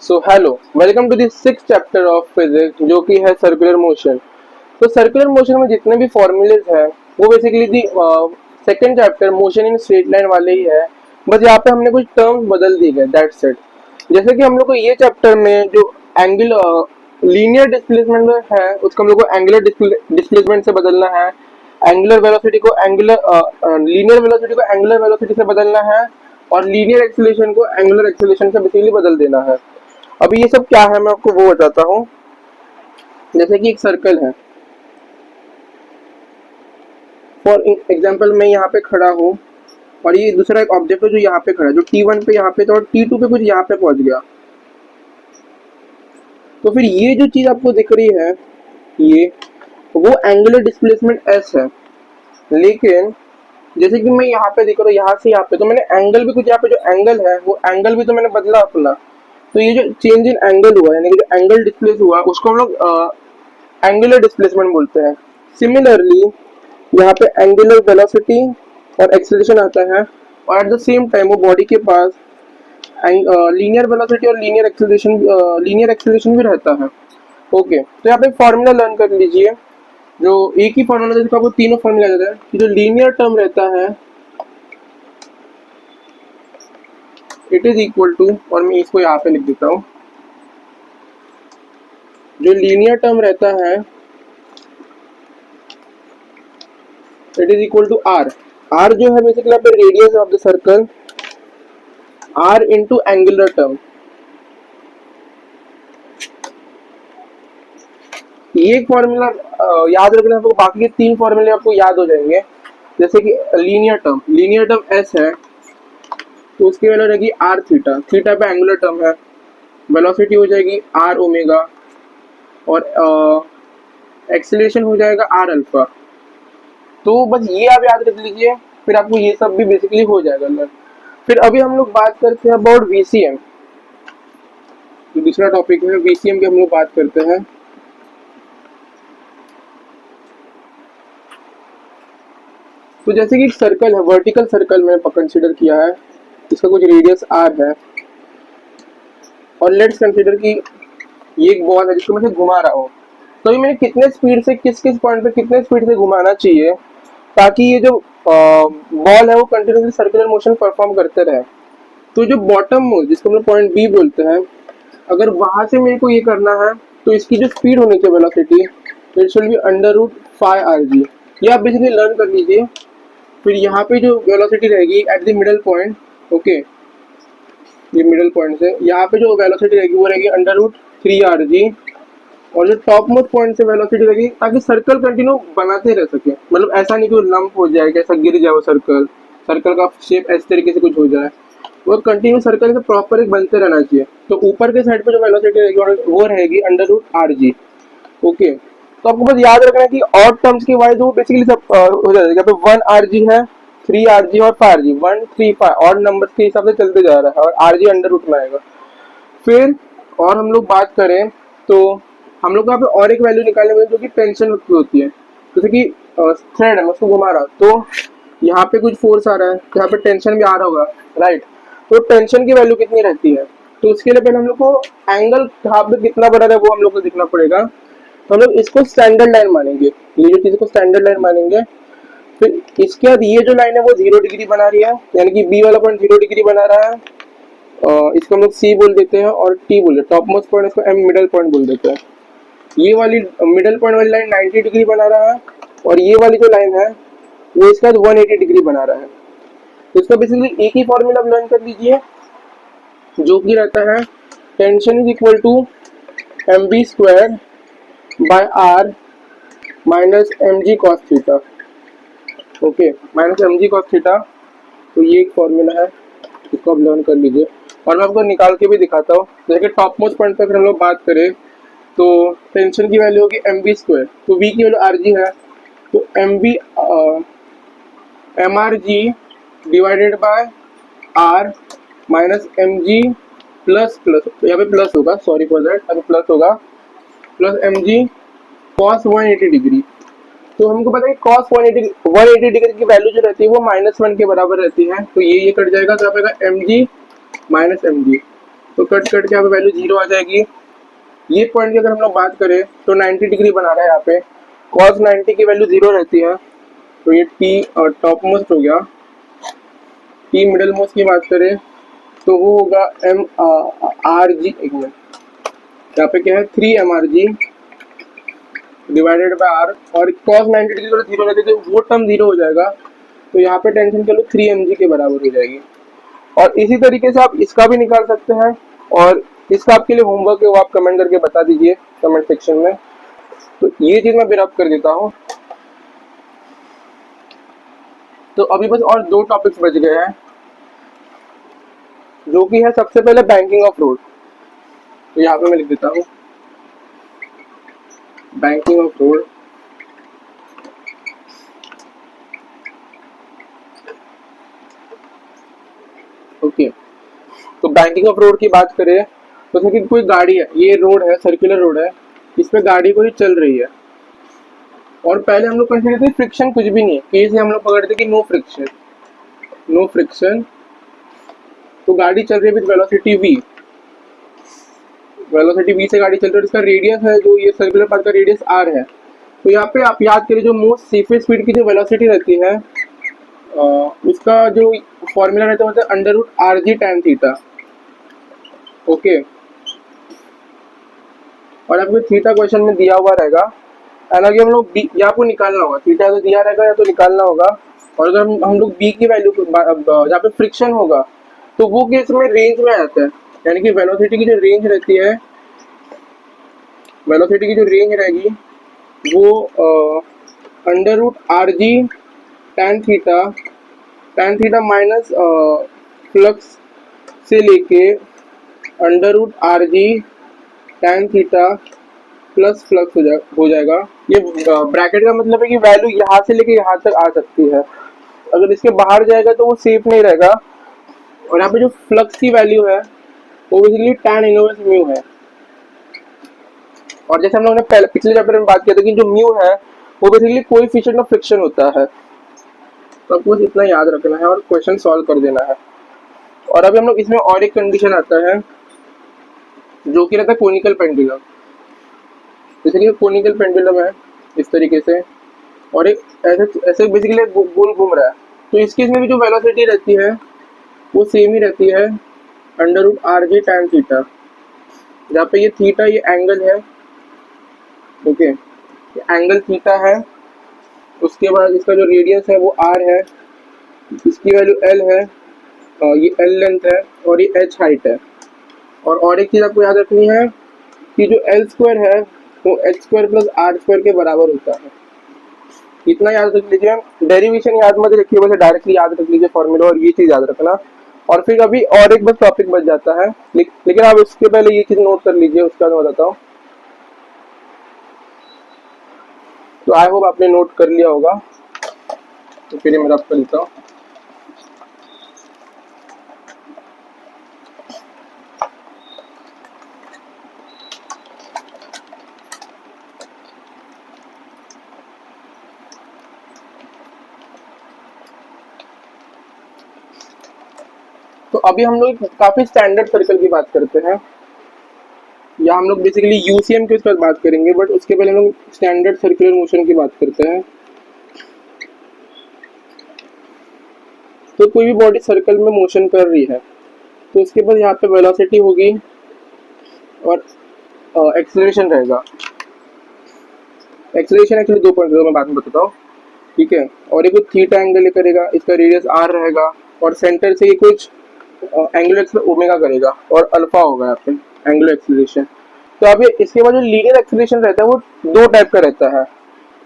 So hello, welcome to this six chapter of physics जो कि है सर्कुलर मोशन। तो सर्कुलर मोशन में जितने भी फॉर्मूलेज हैं वो basically the second chapter motion in straight line वाले ही है। बस यहाँ पे हमने कुछ टर्म्स बदल दिए गए, दैट्स इट। जैसे कि हम लोग को ये चैप्टर में जो एंगल लीनियर डिस्प्लेसमेंट है उसको हम लोग को एंगुलर डिस्प्लेसमेंट से बदलना है। एंगुलर वेलोसिटी को एंगुलर लीनियर वेलोसिटी को एंगुलर वेलोसिटी से बदलना है और लीनियर एक्सीलरेशन को एंगुलर एक्सीलरेशन से बेसिकली बदल देना है। अभी ये सब क्या है मैं आपको वो बताता हूँ। जैसे कि एक सर्कल है, फॉर एग्जांपल मैं यहाँ पे खड़ा हूँ और ये दूसरा एक ऑब्जेक्ट है जो यहाँ पे खड़ा है, जो T1 पे यहाँ पे था और T2 पे कुछ यहाँ पे पहुंच गया। तो फिर ये जो चीज आपको दिख रही है ये वो एंगुलर डिस्प्लेसमेंट S है। लेकिन जैसे कि मैं यहाँ पे दिख रहा हूँ, यहाँ से यहाँ पे, तो मैंने एंगल भी कुछ, यहाँ पे जो एंगल है वो एंगल भी तो मैंने बदला अपना। तो ये जो चेंज इन एंगल हुआ यानी कि जो एंगल डिस्प्लेस हुआ उसको हम लोग एंगुलर डिस्प्लेसमेंट बोलते हैं। सिमिलरली यहाँ पे एंगुलर वेलोसिटी और एक्सीलरेशन आता है और एट द सेम टाइम वो बॉडी के पास लीनियर वेलोसिटी और लीनियर एक्सीलरेशन भी रहता है। ओके, तो यहाँ पे फॉर्मूला लर्न कर लीजिए। जो एक ही फॉर्मूला जिसका आपको तीनों फॉर्मूला रहता है, जो लीनियर टर्म रहता है इट इज इक्वल टू, और मैं इसको यहाँ पे लिख देता हूँ, जो लीनियर टर्म रहता है it is equal to r. R जो है बेसिकली यहाँ पे radius of the circle, r into angular term. ये एक फॉर्मूला याद रखना आपको, बाकी के तीन फॉर्मूले आपको याद हो जाएंगे। जैसे कि लीनियर टर्म एस है तो उसकी वैल्यू रहेगी आर थीटा, थीटा पे एंगुलर टर्म है। वेलोसिटी हो जाएगी आर ओमेगा और एक्सीलरेशन हो जाएगा आर अल्फा। तो बस ये आप याद रख लीजिए, फिर आपको ये सब भी बेसिकली हो जाएगा लर्न। फिर अभी हम लोग बात करते हैं अबाउट वीसीएम। तो दूसरा टॉपिक है वीसीएम की, हम लोग बात करते हैं। तो जैसे कि एक सर्कल है, वर्टिकल सर्कल मैंने कंसीडर किया है, इसका कुछ रेडियस आर है और लेट्स कंसीडर कि ये एक बॉल है जिसको मैं घुमा रहा हूँ। तो ये मैंने कितने स्पीड से किस किस पॉइंट पे कितने स्पीड से घुमाना चाहिए ताकि ये जो बॉल है वो कंटिन्यूसली सर्कुलर मोशन परफॉर्म करते रहे। तो जो बॉटम मोस्ट जिसको हम लोग पॉइंट बी बोलते हैं, अगर वहां से मेरे को ये करना है तो इसकी जो स्पीड होनी चाहिए velocity, it should be under root five r g. ये आप बेसिकली लर्न कर लीजिए। फिर यहाँ पे जो वेलोसिटी रहेगी at the middle point, okay, ये मिडल पॉइंट से यहाँ पे जो वेलोसिटी रहेगी वो रहेगी under root three r g. और जो टॉप मोस्ट पॉइंट से वेलोसिटी रहेगी ताकि सर्कल कंटिन्यू बनाते रह सके, मतलब ऐसा नहीं कि वो लंप हो जाए, ऐसा गिर जाए वो सर्कल, सर्कल का शेप इस तरीके से कुछ हो जाए, वो कंटिन्यू सर्कल से प्रॉपर एक बनते रहना चाहिए। तो ऊपर के साइड पे जो वेलोसिटी रहेगी वो रहेगी under root r g. Okay, तो आपको बस याद रखना है कि ऑड टर्म्स की वाइज वो बेसिकली सब हो जाएगा। यहाँ पे वन आर जी है, थ्री आर जी और फाइव आर जी, one three five odd numbers के हिसाब से चलते जा रहा है और आर जी अंडर रूट में आएगा। फिर और हम लोग बात करें तो हम लोग को यहाँ पे और एक वैल्यू निकालने में जो कि टेंशन होती है। जैसे कि थ्रेड है, मैं उसको घुमा रहा, तो यहाँ पे कुछ फोर्स आ रहा है, यहाँ पे टेंशन भी आ रहा होगा, राइट। तो टेंशन की वैल्यू कितनी रहती है, तो उसके लिए पहले हम लोग को एंगल यहाँ पे कितना बना है वो हम लोग को दिखना पड़ेगा। तो हम लोग इसको स्टैंडर्ड लाइन मानेंगे, ये जो चीज को स्टैंडर्ड लाइन मानेंगे। फिर इसके बाद ये जो लाइन है वो 0 डिग्री बना रही है, यानी कि बी वाला पॉइंट 0 डिग्री बना रहा है। इसको हम लोग सी बोल देते हैं और टी बोल देते हैं, टॉप मोस्ट पॉइंट इसको एम मिडल पॉइंट बोल देते हैं। ये वाली मिडल पॉइंट वाली लाइन 90 डिग्री बना रहा है और ये वाली जो लाइन है वो इसका 180 डिग्री बना रहा है। तो इसका बेसिकली एक ही फॉर्मूला लर्न कर लीजिए जो कि रहता है tension is equal to m b square by r minus m g cos theta. Okay, minus m g cos theta. तो ये एक फॉर्मूला है, इसको आप लर्न कर लीजिए और मैं आपको निकाल के भी दिखाता हूँ। जैसे कि टॉप मोस्ट पॉइंट पर अगर हम लोग बात करें तो टेंशन की वैल्यू होगी एम बी स्क्वायर, तो वी की वैल्यू आर जी है, तो m b m r g divided by r minus m g plus plus, यहाँ पे प्लस होगा, सॉरी फॉर दैट, अभी प्लस होगा, plus m g cos 180 degree. तो हमको पता है कॉस 180 डिग्री की वैल्यू जो रहती है वो -1 के बराबर रहती है, तो ये कट जाएगा, तो यहाँ पे m g minus m g. तो कट कट के यहाँ पे वैल्यू 0 आ जाएगी। ये पॉइंट की अगर हम लोग बात करें तो 90 डिग्री बना रहा है यहाँ पे, cos 90 की वैल्यू 0 रहती है, तो ये T टॉप मोस्ट हो गया। T मिडल मोस्ट की बात करें तो वो होगा एम आर जी, एक मिनट, यहाँ पे क्या है 3mRG डिवाइडेड बाय आर, और cos 90 डिग्री तो 0 रहती है तो वो टर्म 0 हो जाएगा, तो यहाँ पे टेंशन चलो 3mg के बराबर हो जाएगी। और इसी तरीके से आप इसका भी निकाल सकते हैं, और इसका आपके लिए होमवर्क है वो आप कमेंट करके बता दीजिए कमेंट सेक्शन में। तो ये चीज मैं फिर आप कर देता हूँ। तो अभी बस और 2 टॉपिक्स बच गए हैं, जो कि है सबसे पहले बैंकिंग ऑफ फ्रॉड। तो यहाँ पे मैं लिख देता हूँ बैंकिंग ऑफ फ्रॉड। ओके, तो बैंकिंग ऑफ रोड की बात करें तो जैसे कि कोई गाड़ी है, ये रोड है, सर्कुलर रोड है, इसमें गाड़ी कोई चल रही है, और पहले हम लोग कंसीडर करते फ्रिक्शन कुछ भी नहीं है, केस हम लोग पकड़ते कि नो फ्रिक्शन, नो फ्रिक्शन। तो गाड़ी चल रही है with velocity v, velocity v से गाड़ी चल रही है, इसका रेडियस है जो ये सर्कुलर पाथ का रेडियस r है। तो यहाँ पे आप याद करिए जो मोस्ट सेफेस्ट स्पीड की जो वेलोसिटी रहती है उसका जो फॉर्मूला रहता है मतलब √rg tan थीटा। ओके, और आपको थीटा क्वेश्चन में दिया हुआ रहेगा, हालांकि हम लोग या आपको निकालना होगा, थीटा तो दिया रहेगा या तो निकालना होगा। और अगर हम लोग बी की वैल्यू जहाँ पे फ्रिक्शन होगा तो वो केस में रेंज में आता है, यानी कि वेलोसिटी की जो रेंज रहती है, वेलोसिटी की जो रेंज रहेगी वो √rg tan theta minus flux से लेके √rg tan theta plus flux हो जाएगा। ये ब्रैकेट का मतलब है कि वैल्यू यहाँ से लेके यहाँ तक आ सकती है, अगर इसके बाहर जाएगा तो वो सेफ नहीं रहेगा। और यहाँ पे जो फ्लक्स की वैल्यू है वो बेसिकली tan इनवर्स म्यू है। और जैसे हम लोगों ने पिछले चैप्टर में बात किया था कि जो म्यू है वो बेसिकली कोएफिशिएंट ऑफ फ्रिक्शन होता है। तो आपको बस इतना याद रखना है और क्वेश्चन सॉल्व कर देना है। और अभी हम लोग इसमें और एक कंडीशन आता है जो कि रहता है कोनिकल पेंडुलम। जैसे कि कोनिकल पेंडुलम है इस तरीके से, और एक ऐसे बेसिकली गोल घूम रहा है, तो इस केस में भी जो वेलोसिटी रहती है वो सेम ही रहती है √rg tan थीटा, जहाँ पे ये थीटा ये एंगल है। ओके, ये एंगल थीटा है, उसके बाद इसका जो रेडियस है वो r है, इसकी वैल्यू l है, ये l लेंथ है, और ये h हाइट है। और एक चीज़ आपको याद रखनी है कि जो l² है वो h² प्लस r² के बराबर होता है। इतना याद रख लीजिए, डेरिवेशन याद मत रखिए, बस डायरेक्टली याद रख लीजिए फॉर्मूला, और ये चीज़ याद रखना। और फिर अभी और एक बस टॉपिक बच जाता है, लेकिन आप उसके पहले ये चीज़ नोट कर लीजिए, उसका मैं बताता हूँ। तो आई होप आपने नोट कर लिया होगा, तो फिर मैं आपको लिखता हूँ। तो अभी हम लोग काफी स्टैंडर्ड सर्कल की बात करते हैं, या हम लोग बेसिकली यूसीएम के ऊपर बात करेंगे, बट उसके पहले हम लोग स्टैंडर्ड सर्कुलर मोशन की बात करते हैं। तो कोई भी बॉडी सर्कल में मोशन कर रही है तो उसके बाद यहाँ पे वेलोसिटी होगी और एक्सेलरेशन रहेगा। एक्सेलरेशन एक्चुअली 2 पॉइंट मैं बाद में बताता हूँ, ठीक है। और ये कुछ थीटा एंगल करेगा, इसका रेडियस r रहेगा, और सेंटर से ये कुछ एंगुलर ओमेगा करेगा, और अल्फा होगा यहाँ पे एंगुलर एक्सेलरेशन। तो अब ये इसके बाद जो लीनियर एक्सेलरेशन रहता है वो 2 टाइप का रहता है,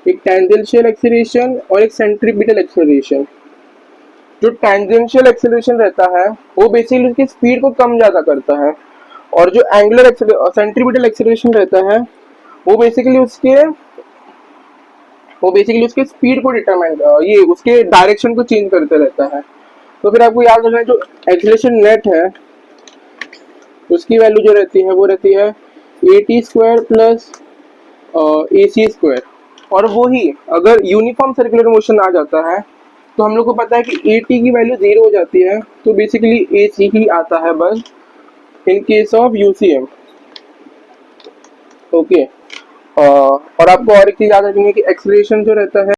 एक टेंजेंशियल एक्सेलरेशन और एक सेंट्रीपिटल एक्सेलरेशन। जो टेंजेंशियल एक्सेलरेशन रहता है वो बेसिकली उसकी स्पीड को कम ज़्यादा करता है, और जो एंगुलर सेंट्रीपिटल एक्सेलरेशन रहता है वो बेसिकली उसके स्पीड को डिटरमाइन ये उसके डायरेक्शन को चेंज करते रहता है। तो फिर आपको याद रखना है जो एक्सेलरेशन नेट है उसकी वैल्यू जो रहती है वो रहती है at² प्लस ac²। और वो ही अगर यूनिफॉर्म सर्कुलर मोशन आ जाता है तो हम लोग को पता है कि at की वैल्यू 0 हो जाती है, तो बेसिकली ac ही आता है बस। In case of UCM. Okay, और आपको और एक चीज याद रखनी है कि एक्सेलरेशन जो रहता है